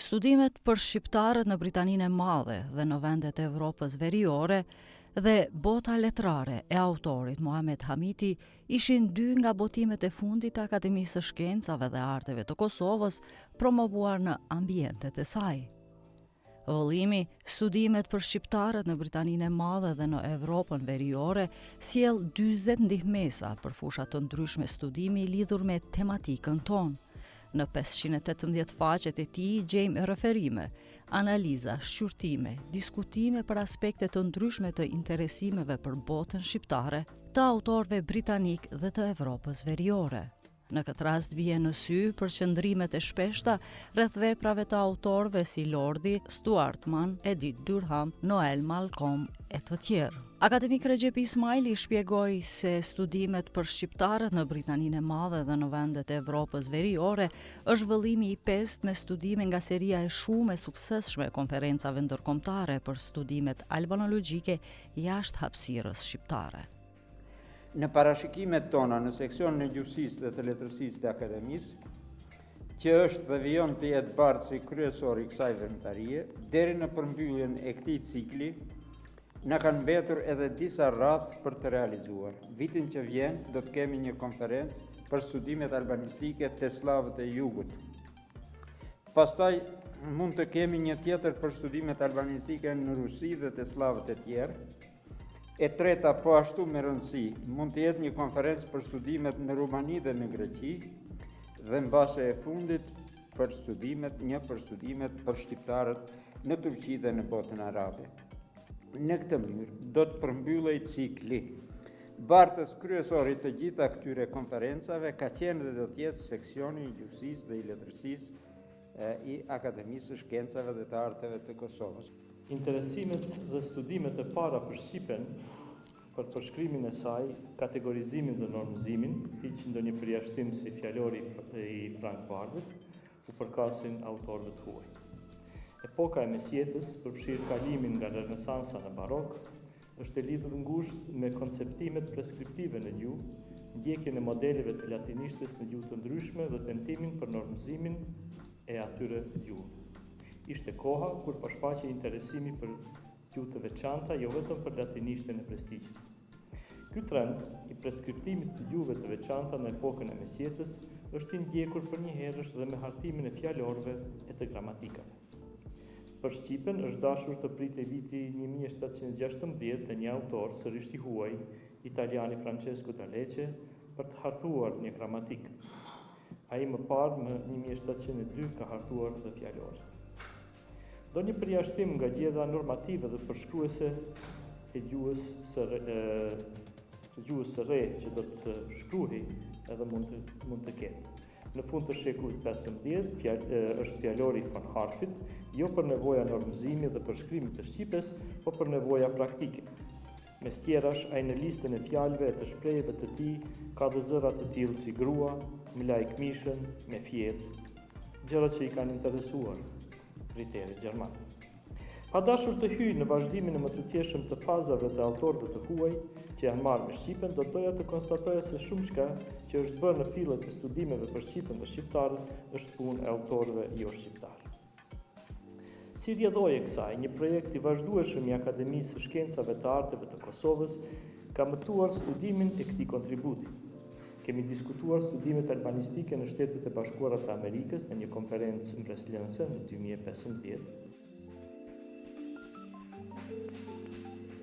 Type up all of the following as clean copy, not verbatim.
Studimet për shqiptarët në Britaninë e Madhe dhe në vendet e Evropës Veriore dhe bota letrare e autorit Muhamet Hamiti ishin dy nga botimet e fundit të Akademisë së Shkencave dhe Arteve të Kosovës promovuar në ambientet e saj. Vëllimi, studimet për shqiptarët në Britaninë e Madhe dhe në Evropën Veriore sjell 40 ndihmesa për fusha të ndryshme studimi lidhur me tematikën tonë. Në 518 faqet e tij gjejmë referime, analiza, shqyrtime, diskutime për aspekte të ndryshme të interesimeve për botën shqiptare të autorëve britanik dhe të Evropës Veriore. Në këtë rast vjen në sy përqendrimet e shpeshta rreth veprave të autorëve si Lordi, Stuart Mann, Edith Durham, Noel Malcolm e të tjerë. Akademik 𝐫𝐭𝐤𝐥𝐢𝐯 shpjegoi se studimet për shqiptarët në Britaninë e Madhe dhe në vendet e Evropës Veriore është vëllimi i pestë me studime nga seria e shumë e suksesshme e konferencave ndërkombëtare për studimet albanologjike jashtë hapësirës shqiptare. Në parashikimet tona në seksionin e gjuhësisë dhe të letërsisë të akademisë, që është dhe vijon të jetë bardhësi kryesor i kësaj veprimtarie, deri në përmbylljen e këtij cikli, na kanë mbetur edhe disa radhë për të realizuar. Vitin që vjen do të kemi një konferencë për studimet albanistike të slavët e jugut. Pastaj mund të kemi një tjetër për studimet albanistike në Rusi dhe të slavët e tjerë. E treta, po ashtu me rëndësi, mund të jetë një konferencë për studimet në Rumani dhe në Greqi, dhe mbase e fundit për studimet për shqiptarët në Turqi dhe në botën arabe. Në këtë mënyrë do të përmbyllej cikli. Bartës kryesori të gjitha këtyre konferencave ka qenë dhe do të jetë seksioni i gjuhësisë dhe i letërsisë i Akademisë së Shkencave dhe të Arteve të Kosovës. Interesimet dhe studimet e para për Shqipen, për përshkrimin e saj, kategorizimin dhe normëzimin, hiq ndonjë përjashtim si fjalori i Frank Bardit, u përkasin autorëve të huaj. Epoka e mesjetës përfshir kalimin nga Renesansa në Barok, është e lidhur ngushtë me konceptimet preskriptive në gjuhë, ndjekjen e modeleve të latinishtes në gjuhë të ndryshme dhe tentimin për normëzimin e atyre gjuhë. Ishte koha kur përshfaqej interesimi për gjuhë të veçanta, jo vetëm për latinishten e prestigjit. Ky trend i preskriptimit të gjuhëve të veçanta në epokën e mesjetës është i ndjekur përnjëherësh dhe me hartimin e fjalorëve e të gramatikave. Për Shqipen është dashur të pritej viti 1716 dhe një autor, sërish i huaj, italiani Francesco d'Alece, për të hartuar një gramatik. Ai më parë më 1702 ka hartuar dhe fjalorë. Do një përjashtim nga gjedha normative dhe përshkruese e gjuhës së re që do të shkruhej edhe mund të ketë. Në fund të shekullit 15 është fjalori von Harfit, jo për nevoja normëzimi dhe përshkrimit të shqipes, po për nevoja praktike. Mes tjerash, ai në listën e fjalëve e të shprehjeve të tij ka dhe zëra të tillë si grua, me lajk mishën, me fjetë, gjërat që i kanë interesuar kriterit gjerman. Pa dashur të hyj në vazhdimin e më të tjeshëm të fazave të autorëve të huaj që janë marrë me Shqipen, do doja të konstatoja se shumë çka që është bërë në fillet e studimeve për Shqipen dhe shqiptarët është punë e autorëve jo shqiptarë. Si rrjedhoje kësaj, një projekt i vazhdueshëm i Akademisë së Shkencave të Arteve të Kosovës ka mëtuar studimin e këtij kontributi. Kemi diskutuar studimet albanistike në Shtetet e Bashkuara të Amerikës në një konferencë mbreslënëse në 2015.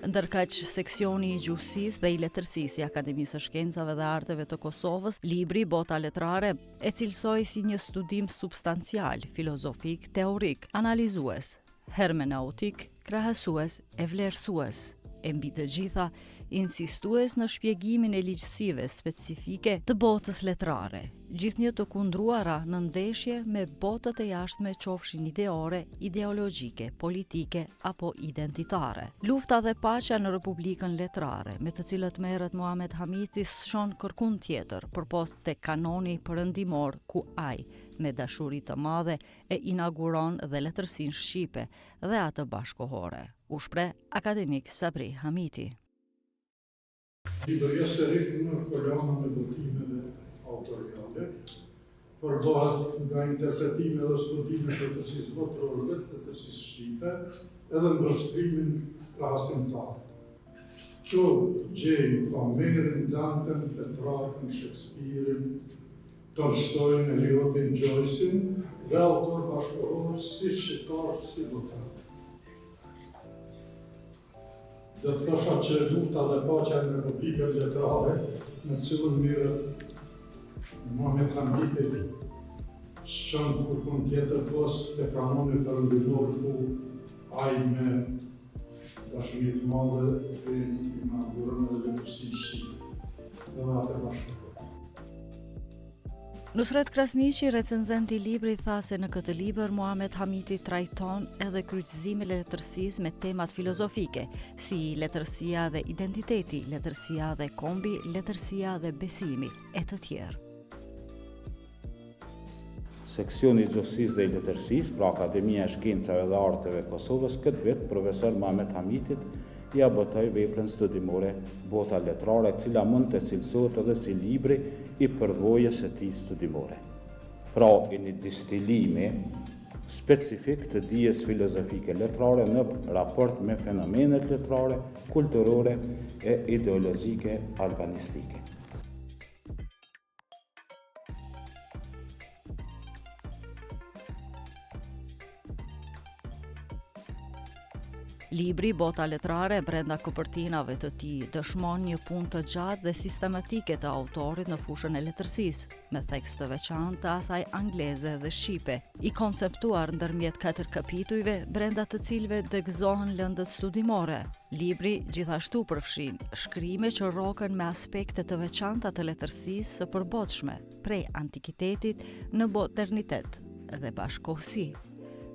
Ndërkaq, seksioni i gjuhësisë dhe i letërsisë i Akademisë së Shkencave dhe Arteve të Kosovës, libri Bota Letrare e cilësoi si një studim substancial, filozofik, teorik, analizues, hermeneutik, krahasues e vlerësues, e mbi të gjitha insistues në shpjegimin e ligjësive specifike të botës letrare, gjithnjë të kundruara në ndeshje me botët e jashtme qofshin ideore, ideologjike, politike apo identitare. Lufta dhe paqja në Republikën Letrare, me të cilët merret Muhamet Hamiti, shon kërkun tjetër përpost te kanoni perëndimor ku ai, me dashuri të madhe, e inauguron dhe letërsinë shqipe dhe atë bashkohore. U shpreh akademik Sabri Hamiti. Libërja së ri në kolonën e votimeve autoriale përbohet nga interpretime dhe studime të letërsisë botërore dhe të letërsisë shqipe, edhe ndërshtrimin krahasimtar. Këtu gjejmë Homerin, Danten, Petrarkën, Shakespearen, Tolstojnë, Eliottin, Joycein dhe autor bashkëkohor si shqiptar si botar. Do të thosha që lufta dhe paqja në Republikën Letrare, në cilën mirët Muhamet Hamiti shkon kur pun tjetër pos te kanoni perëndimor ku ai me dashuri të madhe dhe inaugurën edhe letërsinë shqipe dhe atë bashkëkohor. Nusret Krasniqi, recenzenti i librit, tha se në këtë libër Muhamet Hamiti trajton edhe kryqëzimin e letërsisë me temat filozofike, si letërsia dhe identiteti, letërsia dhe kombi, letërsia dhe besimi, e të tjerë. Seksioni i gjuhësisë dhe i letërsisë, pra Akademia e Shkencave dhe Arteve e Kosovës, këtë vit profesor Muhamet Hamitit ja botoi veprën studimore Bota letrare, e cila mund të cilësohet edhe si libri i përvojës së tij studimore. Pra, një distillimi specifik të dijes filozofike letrare në raport me fenomenet letrare, kulturore e ideologjike albanistike. Libri Bota letrare brenda kopertinave të tij dëshmon një punë të gjatë dhe sistematike të autorit në fushën e letërsisë, me tekst të veçantë të asaj angleze dhe shqipe, i konceptuar ndërmjet 4 kapitujve, brenda të cilëve degëzohen lëndët studimore. Libri gjithashtu përfshin shkrime që roken me aspekte të veçanta të letërsisë së përbotshme, prej antikitetit në modernitet dhe bashkëkohësi.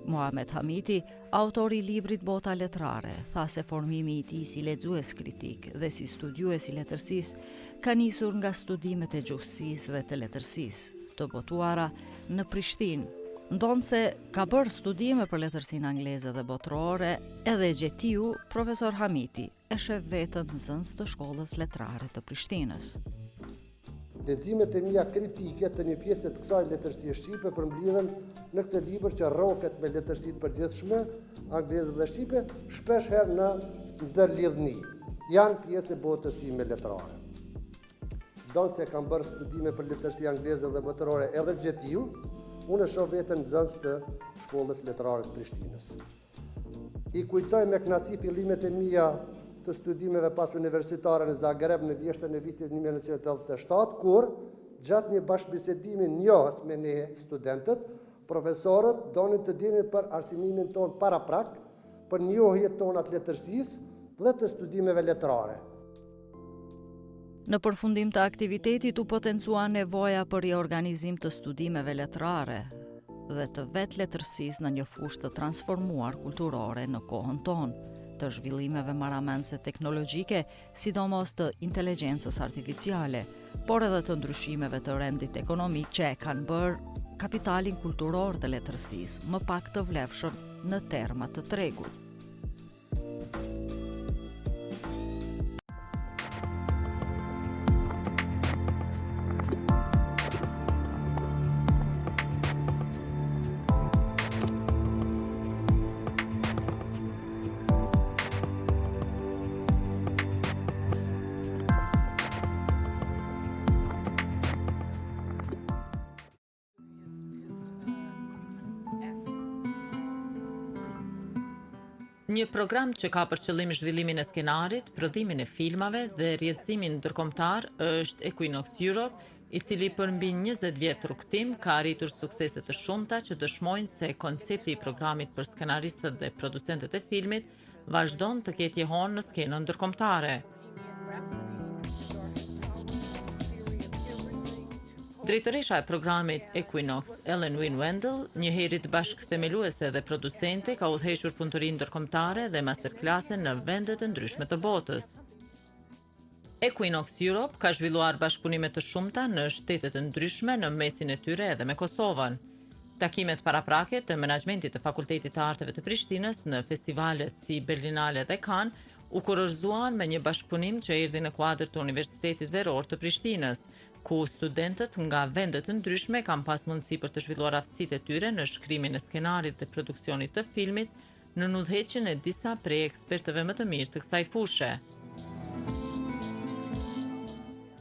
Muhamet Hamiti, autori i librit Bota letrare, tha se formimi i tij si lexues kritik dhe si studiues i letërsisë ka nisur nga studimet e gjuhësisë dhe të letërsisë, të botuara në Prishtinë. Ndonse ka bërë studime për letërsinë angleze dhe botërore, edhe 𝐫𝐿, profesor Hamiti e sheh veten nxënës të shkollës letrare të Prishtinës. Leximet e mia kritike të një pjesë të kësaj letërsie shqipe përmbledhen në këtë libër që rroket me letërsitë përgjithshme, angleze dhe shqipe, shpesh herë në ndërlidhni. Janë pjesë e botës time letrare. Ndonse kam bërë studime për letërsi angleze dhe botërore edhe 𝐫𝐿, unë shoh veten nxënës të shkollës letrare të Prishtinës. I kujtoj me kënaqësi fillimet e mia të studimeve pas universitare në Zagreb në vjeshtën e vitit 1987, kur gjatë një bashkëbisedimi njohës me ne studentët, profesorët donin të dinin për arsimimin ton paraprak, për njohjet tona të letërsisë dhe të studimeve letrare. Në përfundim të aktivitetit u potencua nevoja për riorganizim të studimeve letrare dhe të vetë letërsisë në një fushë të transformuar kulturore në kohën tonë, të zhvillimeve marramense teknologjike, sidomos të inteligjencës artificiale, por edhe të ndryshimeve të rendit ekonomik që e kanë bërë kapitalin kulturor të letërsisë më pak të vlefshëm në terma të tregut. Një program që ka për qëllim zhvillimin e skenarit, prodhimin e filmave dhe rrjedësimin ndërkombëtar është 𝐫𝐭𝐤𝐥𝐢𝐯 Europe, i cili për mbi 20 vjet rrugtim ka arritur suksese të shumta që dëshmojnë se koncepti i programit për skenaristët dhe producentët e filmit vazhdon të ketë jehon në skenën ndërkombëtare. Drejtoresha e programit Equinox, Ellen Wynn-Wendell, njëherët bashkëthemeluese dhe producente, ka udhëhequr punëtori ndërkombëtare dhe masterklase në vende të ndryshme të botës. Equinox Europe ka zhvilluar bashkëpunime të shumta në shtete të ndryshme në mesin e tyre edhe me Kosovën. Takimet paraprake të menaxhmentit të Fakultetit të Arteve të Prishtinës në festivalet si Berlinale dhe Cannes u kurorzuan me një bashkëpunim që erdhi në kuadër të Universitetit Veror të Prishtinës, ku studentët nga vende të ndryshme kanë pas mundësi për të zhvilluar aftësitë e tyre në shkrimin e skenarit dhe produksionit të filmit, në udhëheqjen e disa prej ekspertëve më të mirë të kësaj fushë.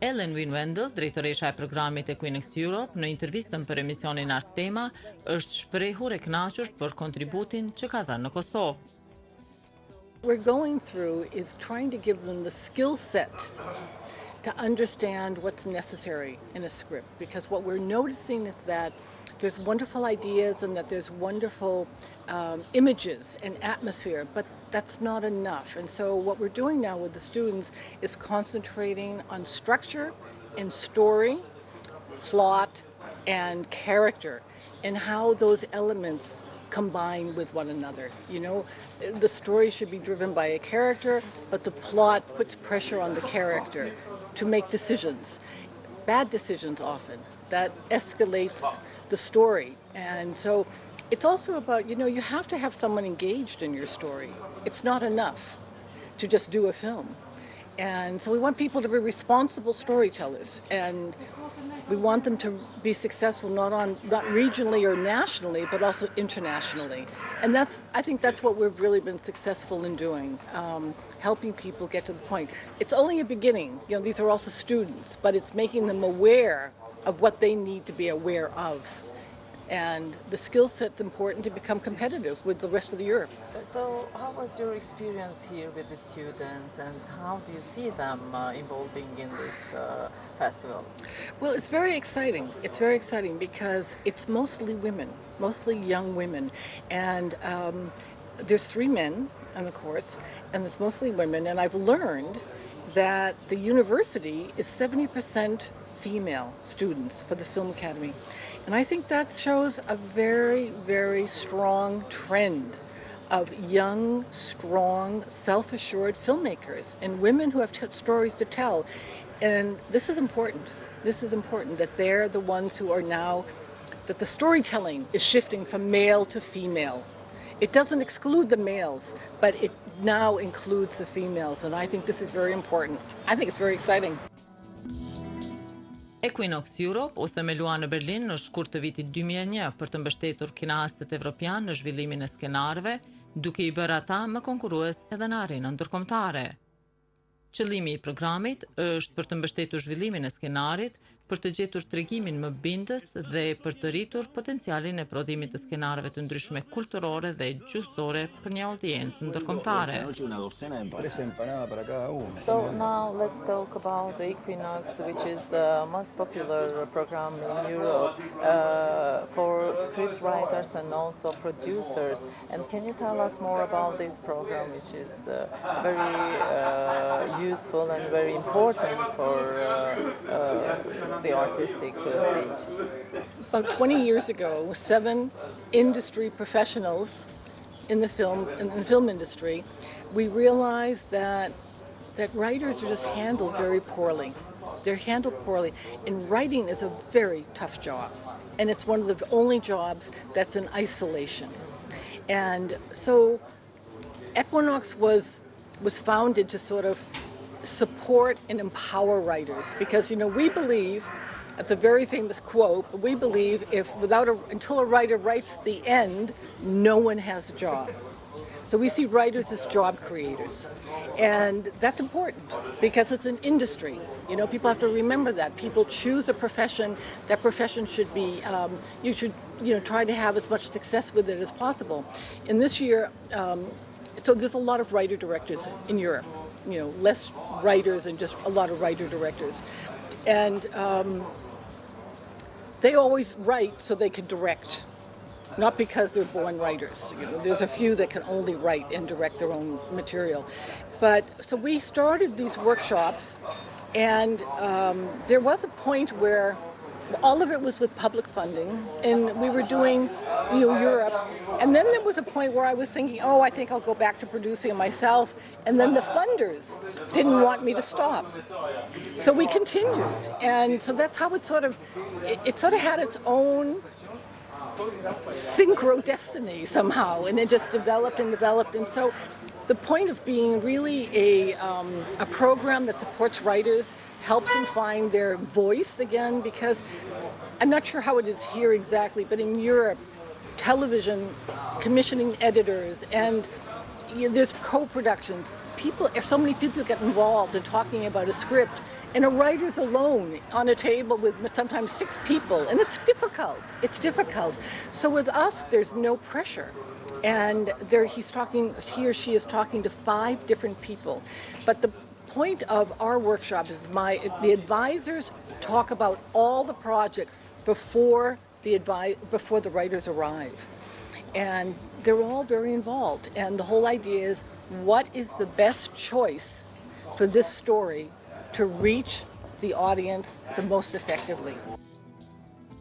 Ellen Wynn-Wendell, drejtoresha e programit 𝐫𝐭𝐤𝐥𝐢𝐯, në intervistën për emisionin Art Tema, është shprehur e kënaqur për kontributin që ka dhënë në Kosovë. We're going through is trying to give them the skill set to understand what's necessary in a script, because what we're noticing is that there's wonderful ideas and that there's wonderful images and atmosphere, but that's not enough. And so what we're doing now with the students is concentrating on structure and story, plot, and character, and how those elements combine with one another. You know, the story should be driven by a character, but the plot puts pressure on the character to make decisions, bad decisions often, that escalates the story. And so it's also about, you have to have someone engaged in your story. It's not enough to just do a film. And so we want people to be responsible storytellers, and we want them to be successful not regionally or nationally, but also internationally. And I think that's what we've really been successful in doing, helping people get to the point. It's only a beginning. These are also students, but it's making them aware of what they need to be aware of. And the skill set's important to become competitive with the rest of Europe. So how was your experience here with the students, and how do you see them involving in this festival? Well, it's very exciting. It's very exciting because it's mostly women, mostly young women. And there's 3 men on the course, and it's mostly women. And I've learned that the university is 70% female students for the Film Academy. And I think that shows a very, very strong trend of young, strong, self-assured filmmakers and women who have stories to tell. And this is important. This is important, that they're the ones who are now, that the storytelling is shifting from male to female. It doesn't exclude the males, but it now includes the females. And I think this is very important. I think it's very exciting. 𝐫𝐭𝐤𝐥𝐢𝐯 u themelua në Berlin në shkurt të vitit 2001 për të mbështetur kinastët evropian në zhvillimin e skenarëve, duke I bërë ata më konkurrues edhe në arenën ndërkombëtare. Qëllimi I programit është për të mbështetur zhvillimin e skenarit, për të gjetur tregimin më bindës dhe për të rritur potencialin e prodhimit të skenarëve të ndryshme kulturore dhe gjuhësore për një audiencë ndërkombëtare. So now let's talk about the 𝐫𝐭𝐤𝐥𝐥, which is the most popular program in Europe for script writers and also producers. And can you tell us more about this program, which is very useful and very important for the artistic stage? About 20 years ago, 7 industry professionals in the film industry, we realized that writers are just handled very poorly. They're handled poorly. And writing is a very tough job. And it's one of the only jobs that's in isolation. And so 𝐫𝐭𝐤𝐥𝐥 was founded to sort of support and empower writers, because we believe, it's a very famous quote, but we believe until a writer writes the end, no one has a job. So we see writers as job creators, and that's important because it's an industry. People have to remember that. People choose a profession. That profession should be, you should try to have as much success with it as possible. And this year, so there's a lot of writer-directors in Europe. Less writers and just a lot of writer-directors. And they always write so they can direct, not because they're born writers. There's a few that can only write and direct their own material. But so we started these workshops, and there was a point where all of it was with public funding, and we were doing Europe. And then there was a point where I was thinking, I think I'll go back to producing it myself. And then the funders didn't want me to stop. So we continued. And so that's how it sort of had its own synchro destiny somehow. And it just developed and developed. And so the point of being really a program that supports writers, helps them find their voice again, because I'm not sure how it is here exactly, but in Europe, television, commissioning editors, and there's co-productions. So many people get involved in talking about a script, and a writer's alone on a table with sometimes 6 people, and it's difficult. It's difficult. So with us, there's no pressure. And he or she is talking to 5 different people. But the point of our workshop is the advisors talk about all the projects before the writers arrive. And they're all very involved. And the whole idea is, what is the best choice for this story to reach the audience the most effectively?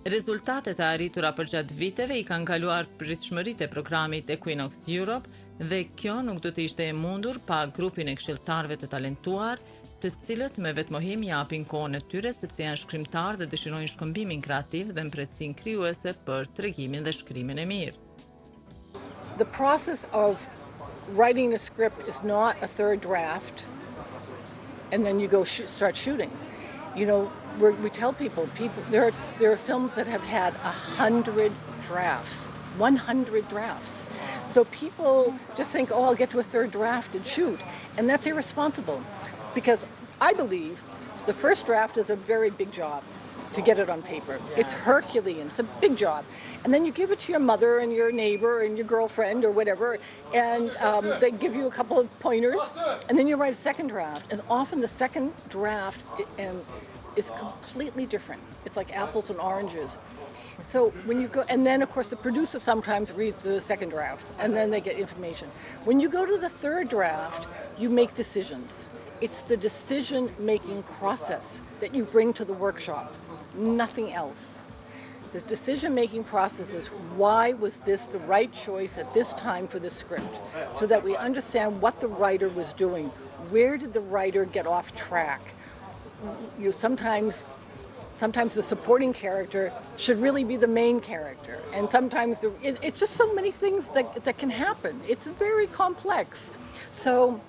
Rezultatet e arritura përgjatë viteve i kanë kaluar pritshmëritë e programit 𝐫𝐭𝐤𝐥𝐢𝐯 Europe dhe kjo nuk do të ishte e mundur pa grupin e këshilltarëve të talentuar, të cilët me vetmohim japin kohën e tyre sepse janë shkrimtarë dhe dëshirojnë shkëmbimin kreativ dhe mbretësinë krijuese për tregimin dhe shkrimin e mirë. The process of writing a script is not a third draft and then you go start shooting. You know, we tell people there are films that have had 100 drafts, 100 drafts. So people just think, oh, I'll get to a third draft and shoot. And that's irresponsible, because I believe the first draft is a very big job to get it on paper. It's Herculean, it's a big job. And then you give it to your mother and your neighbor and your girlfriend or whatever, and they give you a couple of pointers, and then you write a second draft. And often the second draft is completely different. It's like apples and oranges. So when you go, and then of course the producer sometimes reads the second draft, and then they get information. When you go to the third draft, you make decisions. It's the decision-making process that you bring to the workshop, nothing else. The decision-making process is, why was this the right choice at this time for the script? So that we understand what the writer was doing. Where did the writer get off track? You know, sometimes the supporting character should really be the main character. And sometimes it's just so many things that can happen. It's very complex. So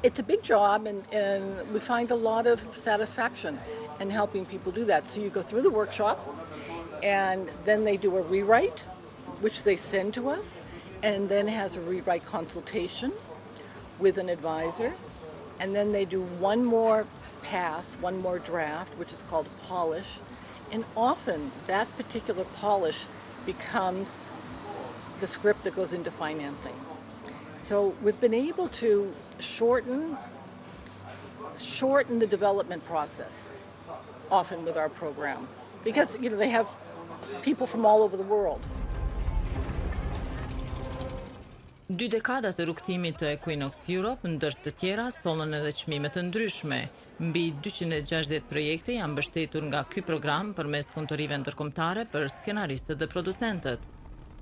it's a big job, and we find a lot of satisfaction in helping people do that. So you go through the workshop, and then they do a rewrite, which they send to us, and then has a rewrite consultation with an advisor. And then they do one more pass, one more draft, which is called a polish. And often that particular polish becomes the script that goes into financing. So we've been able to shorten the development process often with our program, because they have people from all over the world. 2 dekadat e rrugtimit të 𝐫𝐭𝐤𝐥𝐢𝐯 Europe, ndër të tjera, sollën edhe çmime të ndryshme. Mbi 260 projekte janë mbështetur nga ky program përmes punëtorive ndërkombëtare për skenaristët dhe producentët.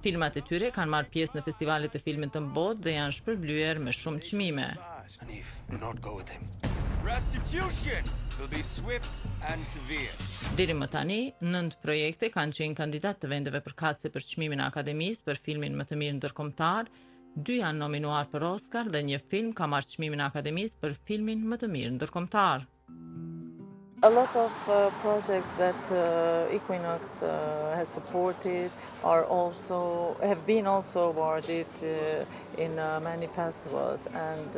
Filmat e tyre kanë marrë pjesë në festivalet e filmit të botë dhe janë shpërblyer me shumë çmime. Deri më tani, 9 projekte kanë qenë kandidat të vendeve përkatëse për çmimin e Akademisë për filmin më të mirë ndërkombëtar, 2 janë nominuar për Oscar dhe 1 film ka marrë çmimin e Akademisë për filmin më të mirë ndërkombëtar. A lot of projects that 𝐫𝐭𝐤𝐥𝐢𝐯 has supported have been also awarded in many festivals. And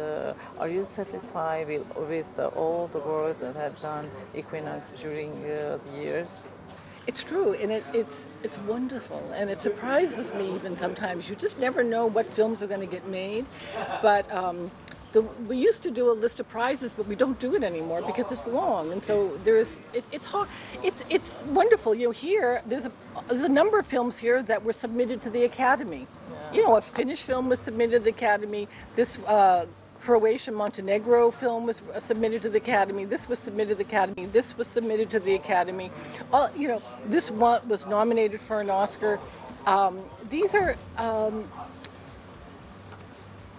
are you satisfied with all the work that have done 𝐫𝐭𝐤𝐥𝐢𝐯 during the years? It's true, and it's wonderful, and it surprises me even sometimes. You just never know what films are going to get made, but we used to do a list of prizes, but we don't do it anymore because it's long, and so it's hard. It's wonderful. Here there's a number of films here that were submitted to the Academy. Yeah. A Finnish film was submitted to the Academy. This Croatian-Montenegro film was submitted to the Academy. This was submitted to the Academy. This was submitted to the Academy. This one was nominated for an Oscar. These are.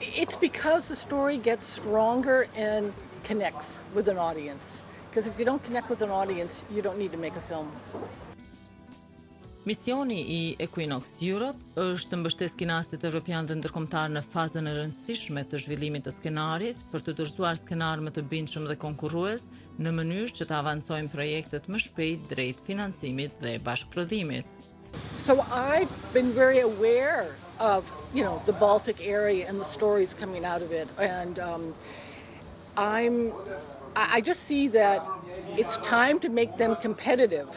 It's because the story gets stronger and connects with an audience. Because if you don't connect with an audience, you don't need to make a film. Misioni i 𝐫𝐭𝐤𝐥𝐢𝐯 Europe është të mbështes kinastit evropian dhe ndërkombëtar në fazën e rëndësishme të zhvillimit të skenarit për të dorëzuar skenar më të bindshëm dhe konkurrues në mënyrë që të avancojnë projektet më shpejt drejt financimit dhe bashkëprodhimit. So I've been very aware of, the Baltic area and the stories coming out of it, and I just see that it's time to make them competitive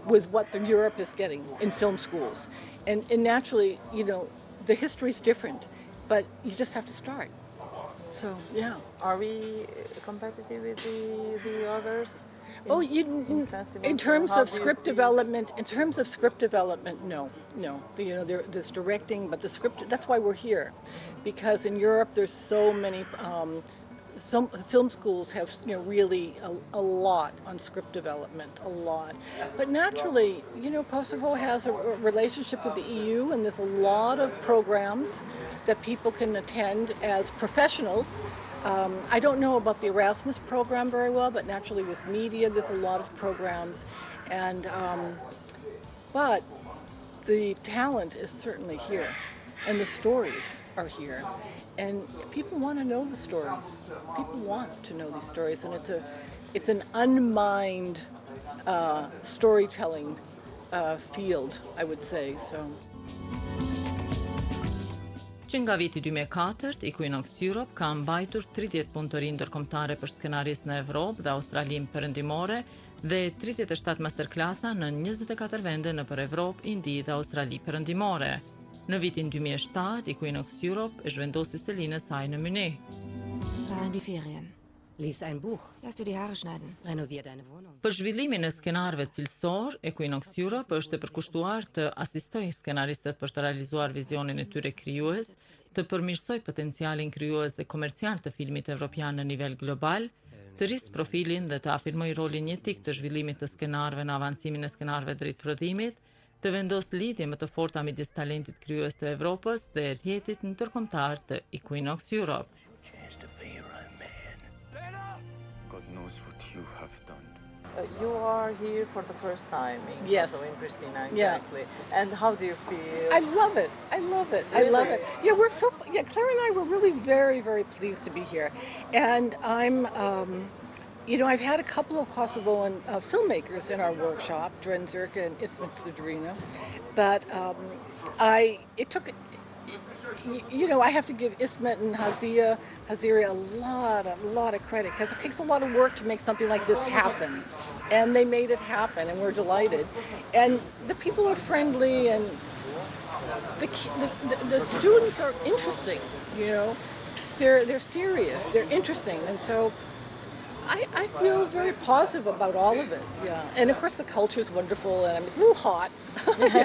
with what Europe is getting in film schools. And naturally, the history is different, but you just have to start. So, yeah. Are we competitive with the others? In terms of script development, no. There's directing, but the script, that's why we're here. Because in Europe, there's so many, some film schools have, really a lot on script development, a lot. But naturally, Kosovo has a relationship with the EU, and there's a lot of programs that people can attend as professionals. I don't know about the Erasmus program very well, but naturally with media, there's a lot of programs. And, but the talent is certainly here, and the stories are here. And people want to know the stories. People want to know these stories, and it's an unmined storytelling field, I would say. So. Që nga viti 2004, 𝐫𝐭𝐤𝐥𝐢𝐯 Europe ka mbajtur 30 punëtori ndërkombëtare për skenaristë në Evropë dhe Australinë Perëndimore dhe 37 masterklasa në 24 vende nëpër Evropë, Indi dhe Australi Perëndimore. Në vitin 2007, 𝐫𝐭𝐤𝐥𝐢𝐯 Europe e zhvendosi selinë e saj në Munich. Fahr in die Ferien. Lies ein Buch. Lass dir die Haare schneiden. Renovier deine Wohnung. Për zhvillimin e skenarëve cilësor, 𝐫𝐭𝐤𝐥𝐢𝐯 Europe është e përkushtuar të asistojë skenaristët për të realizuar vizionin e tyre krijues, të përmirësojë potencialin krijues dhe komercial të filmit evropian në nivel global, të rrisë profilin dhe të afirmojë rolin jetik të zhvillimit të skenarëve në avancimin e skenarëve drejt prodhimit, të vendos lidhje më të forta midis talentit krijues të Evropës dhe rrjetit ndërkombëtar të 𝐫𝐭𝐤𝐥𝐢𝐯 Europe. You are here for the first time in Yes. Kosovo, in Pristina, Yeah. exactly. And how do you feel? I love it. I love it. I love it. Yeah, Claire and I were really very, very pleased to be here. And I'm, I've had a couple of Kosovoan filmmakers in our workshop, Dren Zirka and Ismet Sadrina. But it took, I have to give Ismet and Haziri a lot of credit, because it takes a lot of work to make something like this happen. And they made it happen, and we're delighted. And the people are friendly, and the students are interesting, They're serious, they're interesting, and so I feel very positive about all of it, yeah. And of course the culture is wonderful, and it's a little hot. It's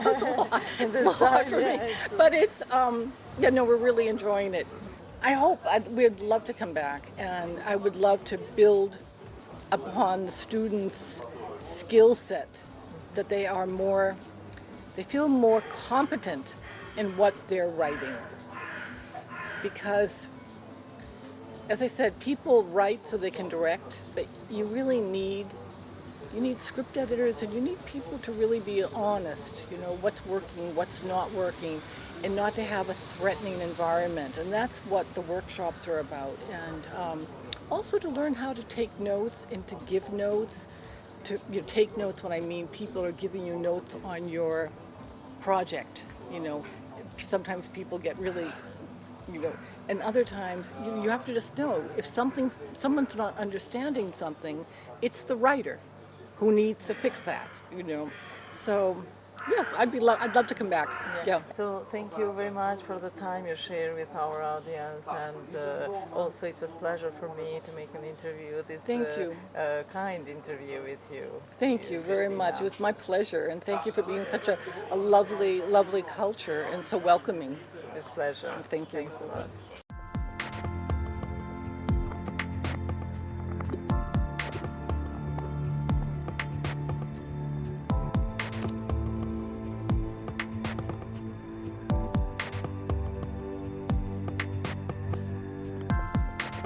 a little hot for me. But it's, we're really enjoying it. We'd love to come back, and I would love to build upon the students' skill set, that they feel more competent in what they're writing. Because, as I said, people write so they can direct, but you really need script editors, and you need people to really be honest, what's working, what's not working, and not to have a threatening environment. And that's what the workshops are about. And also to learn how to take notes and to give notes. Take notes when I mean people are giving you notes on your project. Sometimes people get really, and other times you have to just know if someone's not understanding something, it's the writer who needs to fix that. So. Yeah, I'd love to come back. Yeah. So thank you very much for the time you share with our audience, and also it was a pleasure for me to make an interview, kind interview with you. Thank you very much. It was my pleasure, and thank you for being such a lovely, lovely culture and so welcoming. With pleasure. Thank you. Thanks a lot.